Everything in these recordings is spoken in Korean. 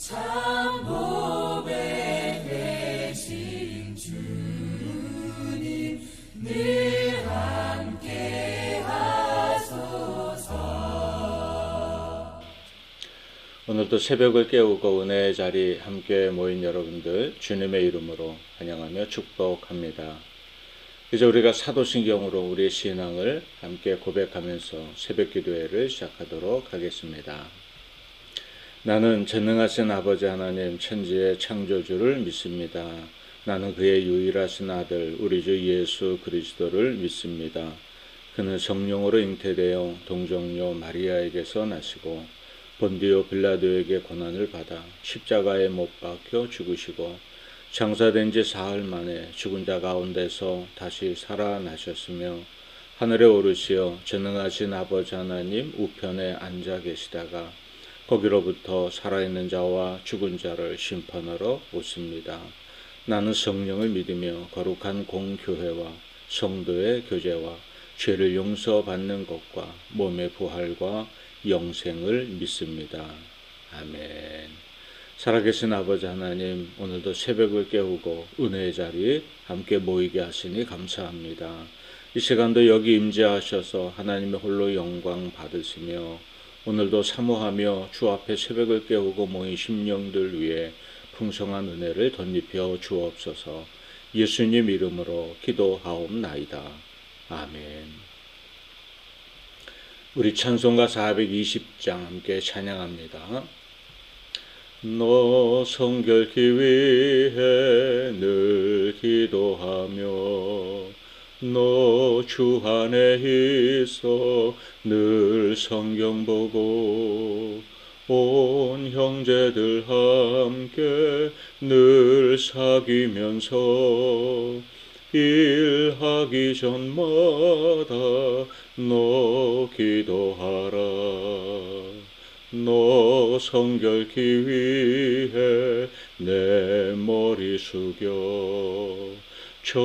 참 보배 되신 주님 늘 함께 하소서. 오늘도 새벽을 깨우고 은혜의 자리 함께 모인 여러분들 주님의 이름으로 환영하며 축복합니다. 이제 우리가 사도신경으로 우리의 신앙을 함께 고백하면서 새벽 기도회를 시작하도록 하겠습니다. 나는 전능하신 아버지 하나님 천지의 창조주를 믿습니다. 나는 그의 유일하신 아들 우리 주 예수 그리스도를 믿습니다. 그는 성령으로 잉태되어 동정녀 마리아에게서 나시고 본디오 빌라도에게 고난을 받아 십자가에 못 박혀 죽으시고 장사된 지 사흘 만에 죽은 자 가운데서 다시 살아나셨으며 하늘에 오르시어 전능하신 아버지 하나님 우편에 앉아 계시다가 거기로부터 살아있는 자와 죽은 자를 심판하러 오십니다. 나는 성령을 믿으며 거룩한 공교회와 성도의 교제와 죄를 용서받는 것과 몸의 부활과 영생을 믿습니다. 아멘. 살아계신 아버지 하나님, 오늘도 새벽을 깨우고 은혜의 자리에 함께 모이게 하시니 감사합니다. 이 시간도 여기 임재하셔서 하나님의 홀로 영광 받으시며 오늘도 사모하며 주 앞에 새벽을 깨우고 모인 심령들 위해 풍성한 은혜를 덧입혀 주옵소서. 예수님 이름으로 기도하옵나이다. 아멘. 우리 찬송가 420장 함께 찬양합니다. 너 성결케 위해 늘 기도하며 너 주 안에 있어 늘 성경 보고 온 형제들 함께 늘 사귀면서 일하기 전마다 너 기도하라. 너 성결케 위해 내 머리 숙여 저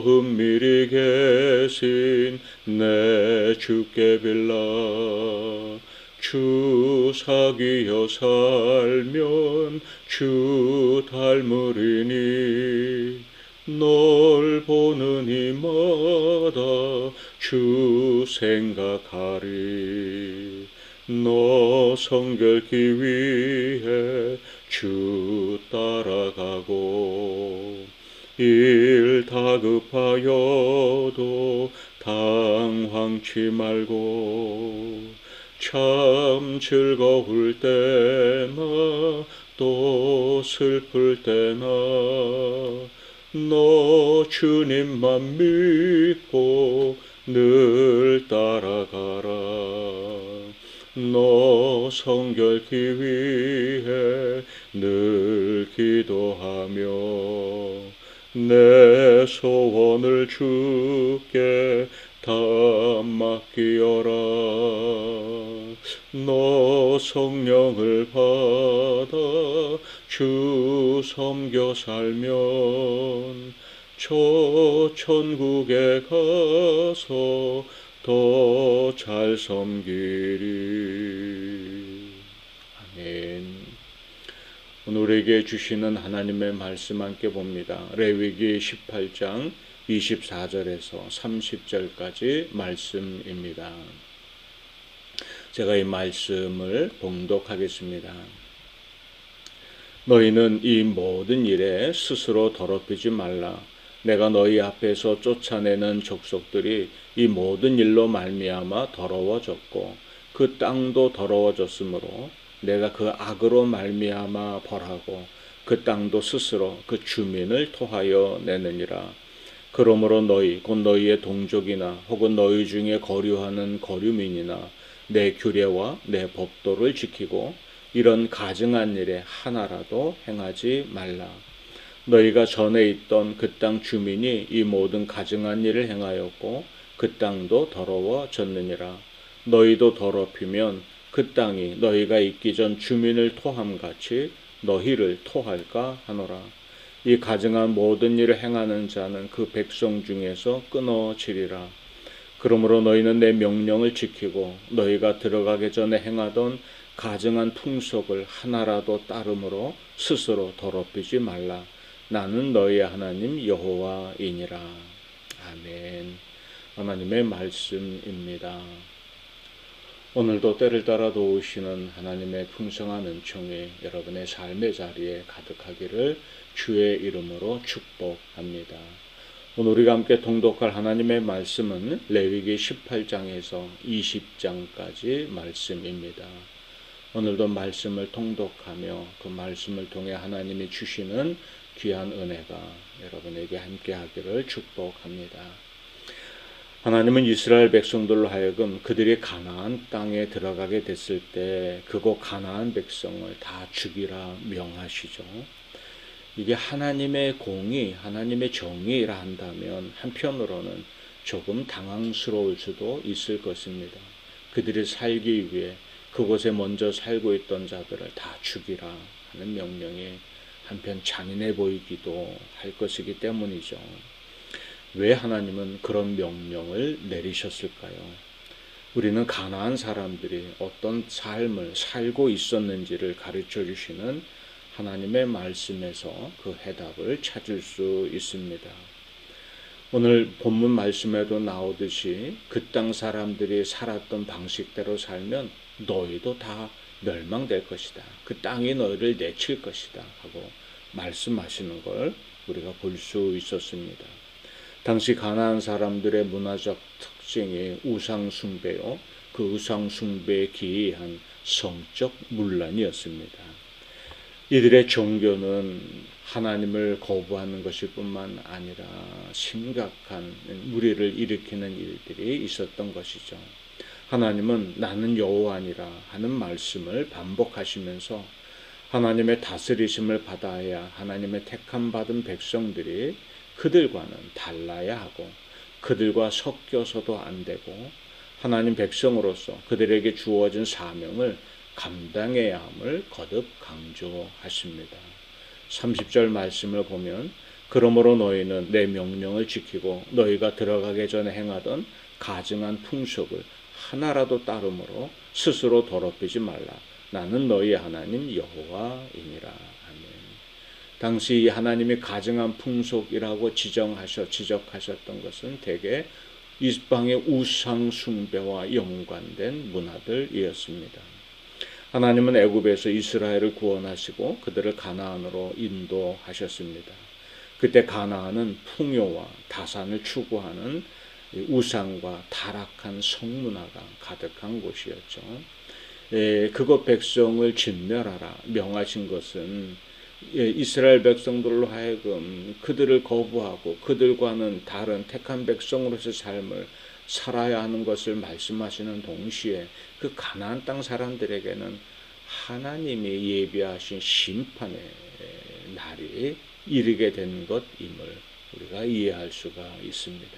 은밀히 계신 내 주께 빌라. 주 사귀어 살면 주 닮으리니 널 보는 이마다 주 생각하리. 너 성결케 위해 주 따라가고 일 다급하여도 당황치 말고 참 즐거울 때나 또 슬플 때나 너 주님만 믿고 늘 따라가라. 너 성결케 위해 늘 기도하며 내 소원을 주께 다 맡기어라. 너 성령을 받아 주 섬겨 살면 저 천국에 가서 더 잘 섬기리. 아멘. 오늘 우리에게 주시는 하나님의 말씀 함께 봅니다. 레위기 18장 24절에서 30절까지 말씀입니다. 제가 이 말씀을 봉독하겠습니다. 너희는 이 모든 일에 스스로 더럽히지 말라. 내가 너희 앞에서 쫓아내는 족속들이 이 모든 일로 말미암아 더러워졌고 그 땅도 더러워졌으므로 내가 그 악으로 말미암아 벌하고 그 땅도 스스로 그 주민을 토하여 내느니라. 그러므로 너희 곧 너희의 동족이나 혹은 너희 중에 거류하는 거류민이나 내 규례와 내 법도를 지키고 이런 가증한 일에 하나라도 행하지 말라. 너희가 전에 있던 그 땅 주민이 이 모든 가증한 일을 행하였고 그 땅도 더러워졌느니라. 너희도 더럽히면 그 땅이 너희가 있기 전 주민을 토함같이 너희를 토할까 하노라. 이 가증한 모든 일을 행하는 자는 그 백성 중에서 끊어지리라. 그러므로 너희는 내 명령을 지키고 너희가 들어가기 전에 행하던 가증한 풍속을 하나라도 따름으로 스스로 더럽히지 말라. 나는 너희 하나님 여호와이니라. 아멘. 하나님의 말씀입니다. 오늘도 때를 따라 도우시는 하나님의 풍성한 은총이 여러분의 삶의 자리에 가득하기를 주의 이름으로 축복합니다. 오늘 우리가 함께 통독할 하나님의 말씀은 레위기 18장에서 20장까지 말씀입니다. 오늘도 말씀을 통독하며 그 말씀을 통해 하나님이 주시는 귀한 은혜가 여러분에게 함께 하기를 축복합니다. 하나님은 이스라엘 백성들로 하여금 그들이 가나안 땅에 들어가게 됐을 때 그곳 가나안 백성을 다 죽이라 명하시죠. 이게 하나님의 공의, 하나님의 정의라 한다면 한편으로는 조금 당황스러울 수도 있을 것입니다. 그들이 살기 위해 그곳에 먼저 살고 있던 자들을 다 죽이라 하는 명령이 한편 잔인해 보이기도 할 것이기 때문이죠. 왜 하나님은 그런 명령을 내리셨을까요? 우리는 가나안 사람들이 어떤 삶을 살고 있었는지를 가르쳐 주시는 하나님의 말씀에서 그 해답을 찾을 수 있습니다. 오늘 본문 말씀에도 나오듯이 그 땅 사람들이 살았던 방식대로 살면 너희도 다 멸망될 것이다. 그 땅이 너희를 내칠 것이다 하고 말씀하시는 걸 우리가 볼 수 있었습니다. 당시 가나안 사람들의 문화적 특징이 우상 숭배요. 그 우상 숭배에 기이한 성적 문란이었습니다. 이들의 종교는 하나님을 거부하는 것일 뿐만 아니라 심각한 무리를 일으키는 일들이 있었던 것이죠. 하나님은 나는 여호와니라 하는 말씀을 반복하시면서 하나님의 다스리심을 받아야 하나님의 택함받은 백성들이 그들과는 달라야 하고 그들과 섞여서도 안 되고 하나님 백성으로서 그들에게 주어진 사명을 감당해야 함을 거듭 강조하십니다. 30절 말씀을 보면 그러므로 너희는 내 명령을 지키고 너희가 들어가기 전에 행하던 가증한 풍속을 하나라도 따름으로 스스로 더럽히지 말라. 나는 너희 하나님 여호와이니라. 아멘. 당시 하나님이 가증한 풍속이라고 지적하셨던 것은 대개 이방의 우상 숭배와 연관된 문화들이었습니다. 하나님은 애굽에서 이스라엘을 구원하시고 그들을 가나안으로 인도하셨습니다. 그때 가나안은 풍요와 다산을 추구하는 우상과 타락한 성문화가 가득한 곳이었죠. 그곳 백성을 진멸하라 명하신 것은 이스라엘 백성들로 하여금 그들을 거부하고 그들과는 다른 택한 백성으로서의 삶을 살아야 하는 것을 말씀하시는 동시에 그 가나안 땅 사람들에게는 하나님이 예비하신 심판의 날이 이르게 된 것임을 우리가 이해할 수가 있습니다.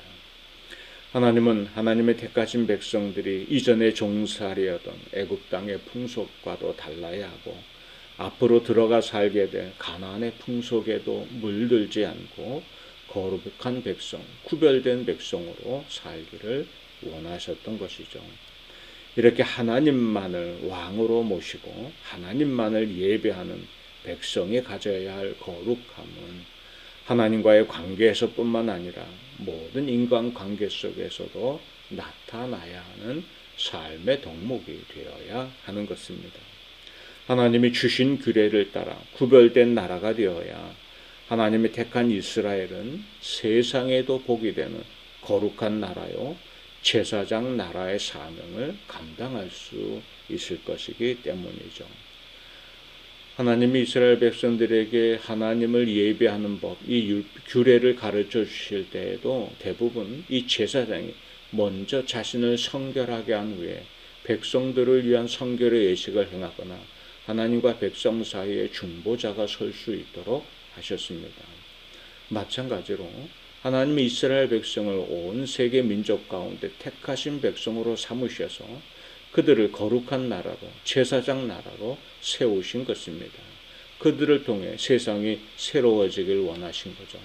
하나님은 하나님의 택하신 백성들이 이전에 종살이하던 애굽 땅의 풍속과도 달라야 하고 앞으로 들어가 살게 될 가나안의 풍속에도 물들지 않고 거룩한 백성, 구별된 백성으로 살기를 원하셨던 것이죠. 이렇게 하나님만을 왕으로 모시고 하나님만을 예배하는 백성이 가져야 할 거룩함은 하나님과의 관계에서뿐만 아니라 모든 인간관계 속에서도 나타나야 하는 삶의 덕목이 되어야 하는 것입니다. 하나님이 주신 규례를 따라 구별된 나라가 되어야 하나님이 택한 이스라엘은 세상에도 복이 되는 거룩한 나라요 제사장 나라의 사명을 감당할 수 있을 것이기 때문이죠. 하나님이 이스라엘 백성들에게 하나님을 예배하는 법, 이 규례를 가르쳐 주실 때에도 대부분 이 제사장이 먼저 자신을 성결하게 한 후에 백성들을 위한 성결의 예식을 행하거나 하나님과 백성 사이에 중보자가 설 수 있도록 하셨습니다. 마찬가지로 하나님이 이스라엘 백성을 온 세계 민족 가운데 택하신 백성으로 삼으셔서 그들을 거룩한 나라로 제사장 나라로 세우신 것입니다. 그들을 통해 세상이 새로워지길 원하신 거죠.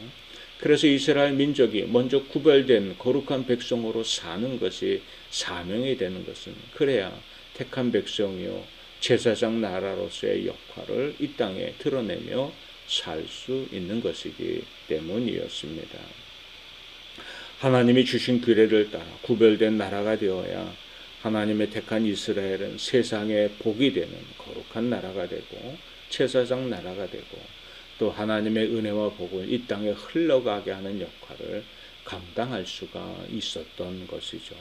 그래서 이스라엘 민족이 먼저 구별된 거룩한 백성으로 사는 것이 사명이 되는 것은 그래야 택한 백성이요 제사장 나라로서의 역할을 이 땅에 드러내며 살 수 있는 것이기 때문이었습니다. 하나님이 주신 규례를 따라 구별된 나라가 되어야 하나님의 택한 이스라엘은 세상에 복이 되는 거룩한 나라가 되고 제사장 나라가 되고 또 하나님의 은혜와 복을 이 땅에 흘러가게 하는 역할을 감당할 수가 있었던 것이죠.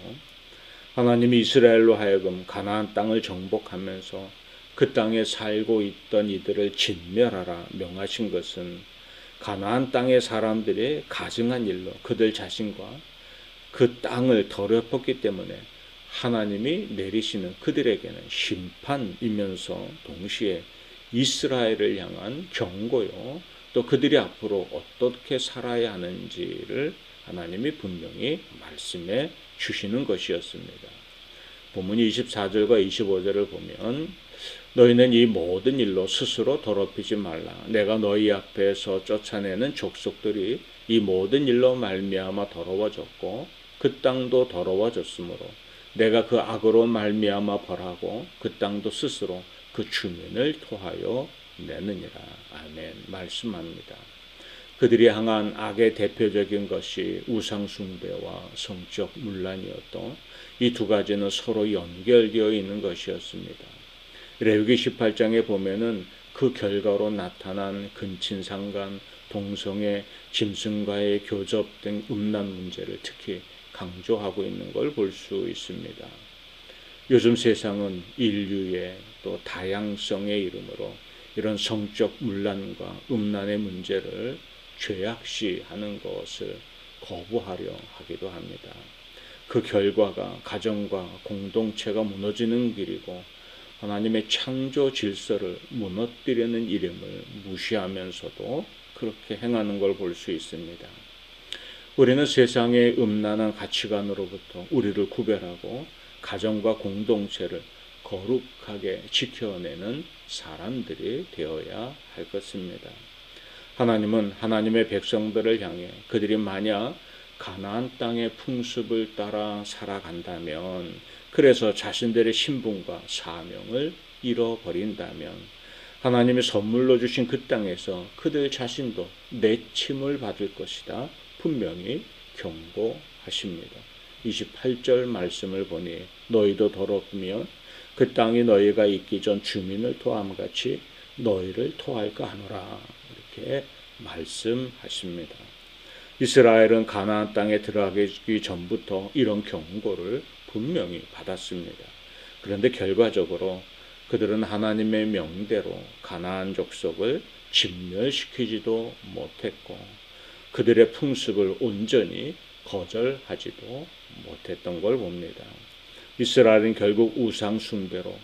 하나님이 이스라엘로 하여금 가나안 땅을 정복하면서 그 땅에 살고 있던 이들을 진멸하라 명하신 것은 가나안 땅의 사람들이 가증한 일로 그들 자신과 그 땅을 더럽혔기 때문에 하나님이 내리시는 그들에게는 심판이면서 동시에 이스라엘을 향한 경고요, 또 그들이 앞으로 어떻게 살아야 하는지를 하나님이 분명히 말씀해 주시는 것이었습니다. 본문 24절과 25절을 보면 너희는 이 모든 일로 스스로 더럽히지 말라. 내가 너희 앞에서 쫓아내는 족속들이 이 모든 일로 말미암아 더러워졌고 그 땅도 더러워졌으므로 내가 그 악으로 말미암아 벌하고 그 땅도 스스로 그 주민을 토하여 내느니라. 아멘. 말씀합니다. 그들이 향한 악의 대표적인 것이 우상숭배와 성적 문란이었던 이 두 가지는 서로 연결되어 있는 것이었습니다. 레위기 18장에 보면은 그 결과로 나타난 근친상간, 동성애, 짐승과의 교접 등 음란 문제를 특히 강조하고 있는 걸 볼 수 있습니다. 요즘 세상은 인류의 또 다양성의 이름으로 이런 성적 문란과 음란의 문제를 죄악시하는 것을 거부하려 하기도 합니다. 그 결과가 가정과 공동체가 무너지는 길이고 하나님의 창조 질서를 무너뜨리는 이름을 무시하면서도 그렇게 행하는 걸 볼 수 있습니다. 우리는 세상의 음란한 가치관으로부터 우리를 구별하고 가정과 공동체를 거룩하게 지켜내는 사람들이 되어야 할 것입니다. 하나님은 하나님의 백성들을 향해 그들이 만약 가나안 땅의 풍습을 따라 살아간다면, 그래서 자신들의 신분과 사명을 잃어버린다면 하나님이 선물로 주신 그 땅에서 그들 자신도 내침을 받을 것이다 분명히 경고하십니다. 28절 말씀을 보니 너희도 더럽으면 그 땅이 너희가 있기 전 주민을 토함같이 너희를 토할까 하노라, 이렇게 말씀하십니다. 이스라엘은 가나안 땅에 들어가기 전부터 이런 경고를 분명히 받았습니다. 그런데 결과적으로 그들은 하나님의 명대로 가나안 족속을 진멸시키지도 못했고 그들의 풍습을 온전히 거절하지도 못했던 걸 봅니다. 이스라엘은 결국 우상 숭배로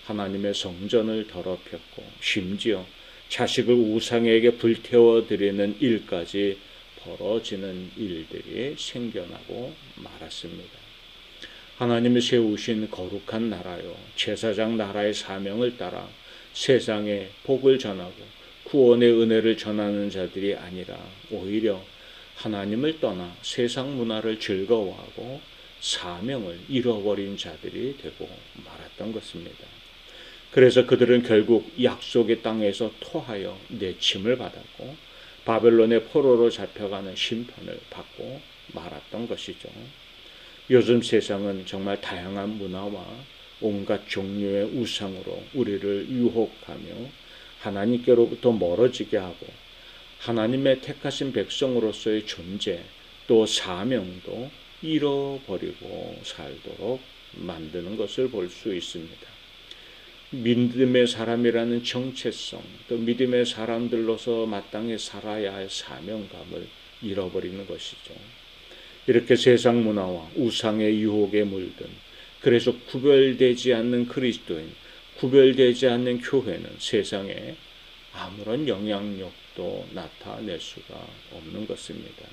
하나님의 성전을 더럽혔고 심지어 자식을 우상에게 불태워 드리는 일까지 벌어지는 일들이 생겨나고 말았습니다. 하나님이 세우신 거룩한 나라요, 제사장 나라의 사명을 따라 세상에 복을 전하고 구원의 은혜를 전하는 자들이 아니라 오히려 하나님을 떠나 세상 문화를 즐거워하고 사명을 잃어버린 자들이 되고 말았던 것입니다. 그래서 그들은 결국 약속의 땅에서 토하여 내침을 받았고 바벨론의 포로로 잡혀가는 심판을 받고 말았던 것이죠. 요즘 세상은 정말 다양한 문화와 온갖 종류의 우상으로 우리를 유혹하며 하나님께로부터 멀어지게 하고 하나님의 택하신 백성으로서의 존재 또 사명도 잃어버리고 살도록 만드는 것을 볼 수 있습니다. 믿음의 사람이라는 정체성, 또 믿음의 사람들로서 마땅히 살아야 할 사명감을 잃어버리는 것이죠. 이렇게 세상 문화와 우상의 유혹에 물든, 그래서 구별되지 않는 그리스도인, 구별되지 않는 교회는 세상에 아무런 영향력도 나타낼 수가 없는 것입니다.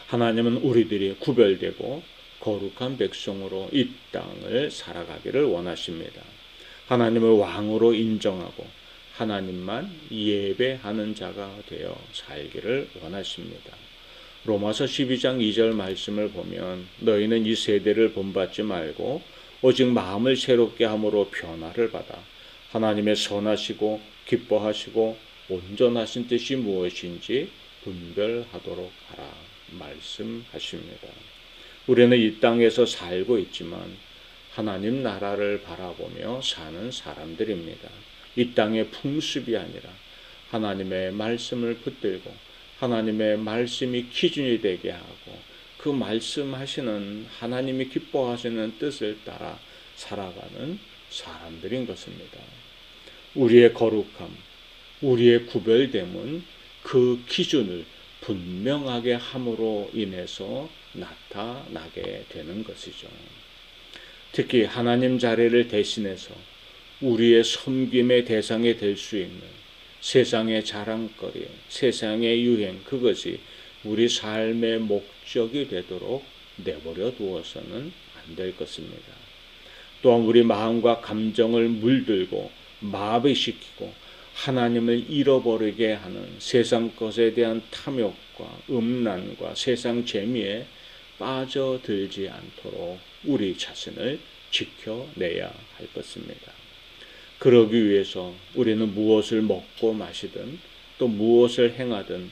하나님은 우리들이 구별되고 거룩한 백성으로 이 땅을 살아가기를 원하십니다. 하나님을 왕으로 인정하고 하나님만 예배하는 자가 되어 살기를 원하십니다. 로마서 12장 2절 말씀을 보면 너희는 이 세대를 본받지 말고 오직 마음을 새롭게 함으로 변화를 받아 하나님의 선하시고 기뻐하시고 온전하신 뜻이 무엇인지 분별하도록 하라 말씀하십니다. 우리는 이 땅에서 살고 있지만 하나님 나라를 바라보며 사는 사람들입니다. 이 땅의 풍습이 아니라 하나님의 말씀을 붙들고 하나님의 말씀이 기준이 되게 하고 그 말씀하시는 하나님이 기뻐하시는 뜻을 따라 살아가는 사람들인 것입니다. 우리의 거룩함, 우리의 구별됨은 그 기준을 분명하게 함으로 인해서 나타나게 되는 것이죠. 특히 하나님 자리를 대신해서 우리의 섬김의 대상이 될 수 있는 세상의 자랑거리, 세상의 유행, 그것이 우리 삶의 목적이 되도록 내버려 두어서는 안 될 것입니다. 또한 우리 마음과 감정을 물들고 마비시키고 하나님을 잃어버리게 하는 세상 것에 대한 탐욕과 음란과 세상 재미에 빠져들지 않도록 우리 자신을 지켜내야 할 것입니다. 그러기 위해서 우리는 무엇을 먹고 마시든 또 무엇을 행하든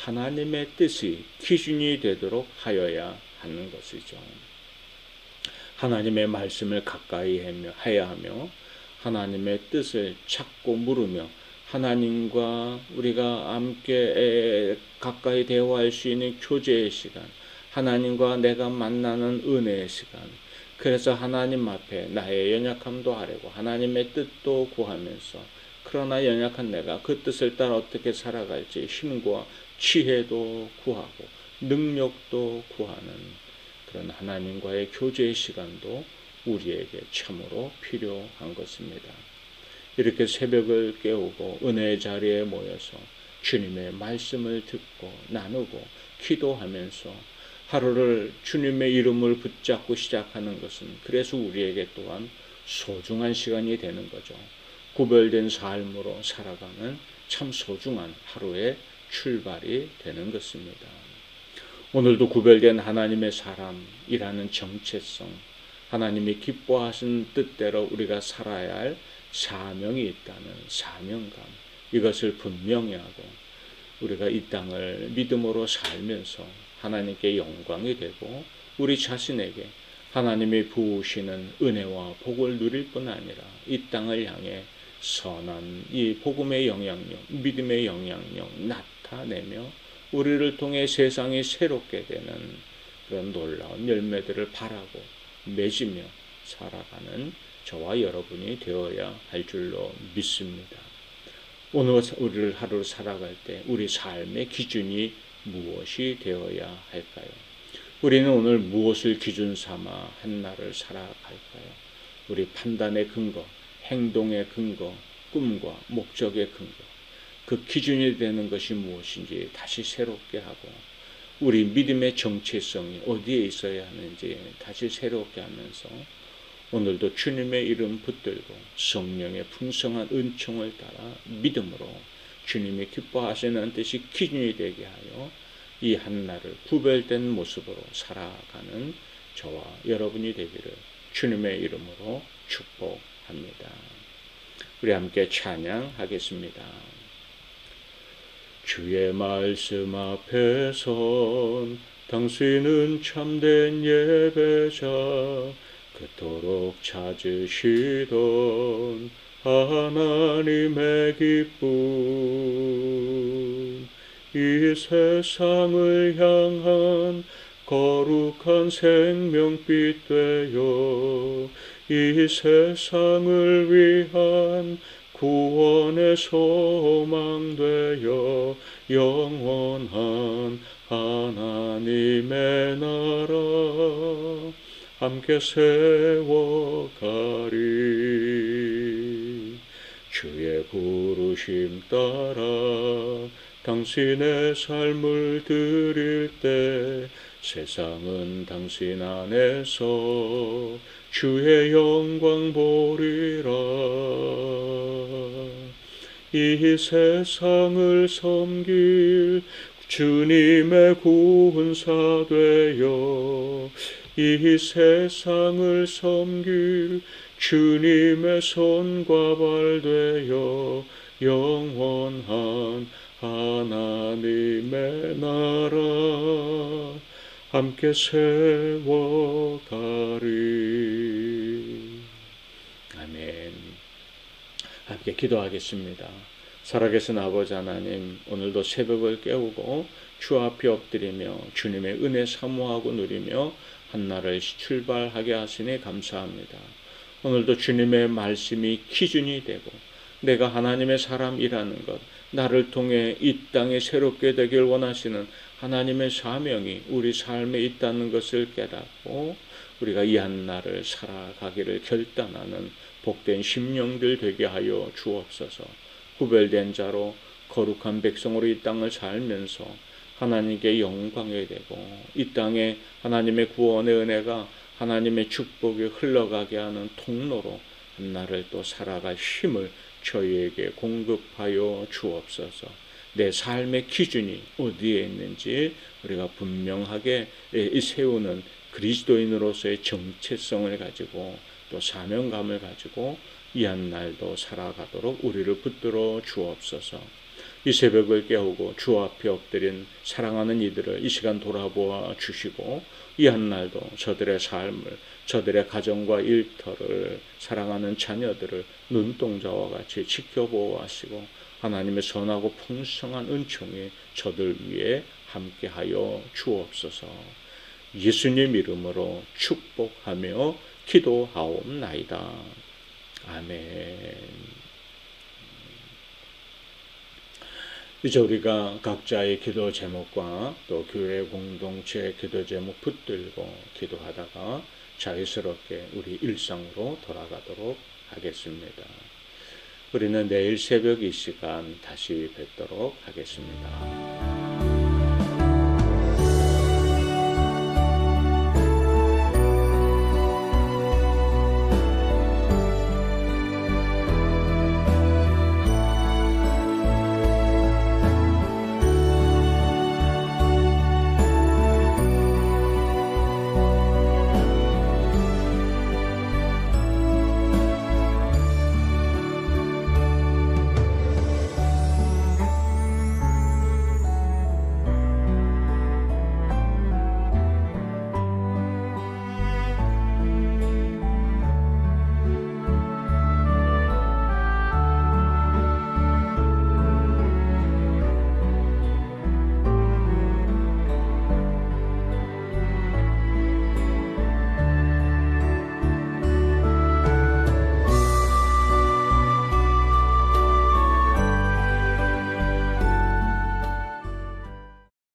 하나님의 뜻이 기준이 되도록 하여야 하는 것이죠. 하나님의 말씀을 가까이 해야 하며 하나님의 뜻을 찾고 물으며 하나님과 우리가 함께 가까이 대화할 수 있는 교제의 시간, 하나님과 내가 만나는 은혜의 시간, 그래서 하나님 앞에 나의 연약함도 아뢰고 하나님의 뜻도 구하면서 그러나 연약한 내가 그 뜻을 따라 어떻게 살아갈지 힘과 지혜도 구하고 능력도 구하는 그런 하나님과의 교제의 시간도 우리에게 참으로 필요한 것입니다. 이렇게 새벽을 깨우고 은혜의 자리에 모여서 주님의 말씀을 듣고 나누고 기도하면서 하루를 주님의 이름을 붙잡고 시작하는 것은 그래서 우리에게 또한 소중한 시간이 되는 거죠. 구별된 삶으로 살아가는 참 소중한 하루의 출발이 되는 것입니다. 오늘도 구별된 하나님의 사람이라는 정체성, 하나님이 기뻐하신 뜻대로 우리가 살아야 할 사명이 있다는 사명감, 이것을 분명히 하고 우리가 이 땅을 믿음으로 살면서 하나님께 영광이 되고 우리 자신에게 하나님이 부으시는 은혜와 복을 누릴 뿐 아니라 이 땅을 향해 선한 이 복음의 영향력, 믿음의 영향력 나타내며 우리를 통해 세상이 새롭게 되는 그런 놀라운 열매들을 바라고 맺으며 살아가는 저와 여러분이 되어야 할 줄로 믿습니다. 오늘 우리를 하루 살아갈 때 우리 삶의 기준이 무엇이 되어야 할까요? 우리는 오늘 무엇을 기준 삼아 한 날을 살아갈까요? 우리 판단의 근거, 행동의 근거, 꿈과 목적의 근거, 그 기준이 되는 것이 무엇인지 다시 새롭게 하고 우리 믿음의 정체성이 어디에 있어야 하는지 다시 새롭게 하면서 오늘도 주님의 이름 붙들고 성령의 풍성한 은총을 따라 믿음으로 주님이 기뻐하시는 뜻이 기준이 되게 하여 이 한날을 구별된 모습으로 살아가는 저와 여러분이 되기를 주님의 이름으로 축복합니다. 우리 함께 찬양하겠습니다. 주의 말씀 앞에선 당신은 참된 예배자, 그토록 찾으시던 하나님의 기쁨, 이 세상을 향한 거룩한 생명빛 되어 이 세상을 위한 구원의 소망 되어 영원한 하나님의 나라 함께 세워가리. 주의 부르심 따라 당신의 삶을 드릴 때 세상은 당신 안에서 주의 영광 보리라. 이 세상을 섬길 주님의 군사 되어 이 세상을 섬길 주님의 손과 발 되어 영원한 하나님의 나라 함께 세워가리. 아멘. 함께 기도하겠습니다. 살아계신 아버지 하나님, 오늘도 새벽을 깨우고 주 앞에 엎드리며 주님의 은혜 사모하고 누리며 한날을 출발하게 하시니 감사합니다. 오늘도 주님의 말씀이 기준이 되고 내가 하나님의 사람이라는 것, 나를 통해 이 땅에 새롭게 되길 원하시는 하나님의 사명이 우리 삶에 있다는 것을 깨닫고 우리가 이 한날을 살아가기를 결단하는 복된 심령들 되게 하여 주옵소서. 구별된 자로 거룩한 백성으로 이 땅을 살면서 하나님께 영광이 되고 이 땅에 하나님의 구원의 은혜가 하나님의 축복이 흘러가게 하는 통로로 한날을 또 살아갈 힘을 저희에게 공급하여 주옵소서. 내 삶의 기준이 어디에 있는지 우리가 분명하게 세우는 그리스도인으로서의 정체성을 가지고 또 사명감을 가지고 이 한날도 살아가도록 우리를 붙들어 주옵소서. 이 새벽을 깨우고 주 앞에 엎드린 사랑하는 이들을 이 시간 돌아보아 주시고 이 한날도 저들의 삶을, 저들의 가정과 일터를, 사랑하는 자녀들을 눈동자와 같이 지켜보아시고 하나님의 선하고 풍성한 은총이 저들 위에 함께하여 주옵소서. 예수님 이름으로 축복하며 기도하옵나이다. 아멘. 이제 우리가 각자의 기도 제목과 또 교회 공동체 기도 제목 붙들고 기도하다가 자유스럽게 우리 일상으로 돌아가도록 하겠습니다. 우리는 내일 새벽 이 시간 다시 뵙도록 하겠습니다.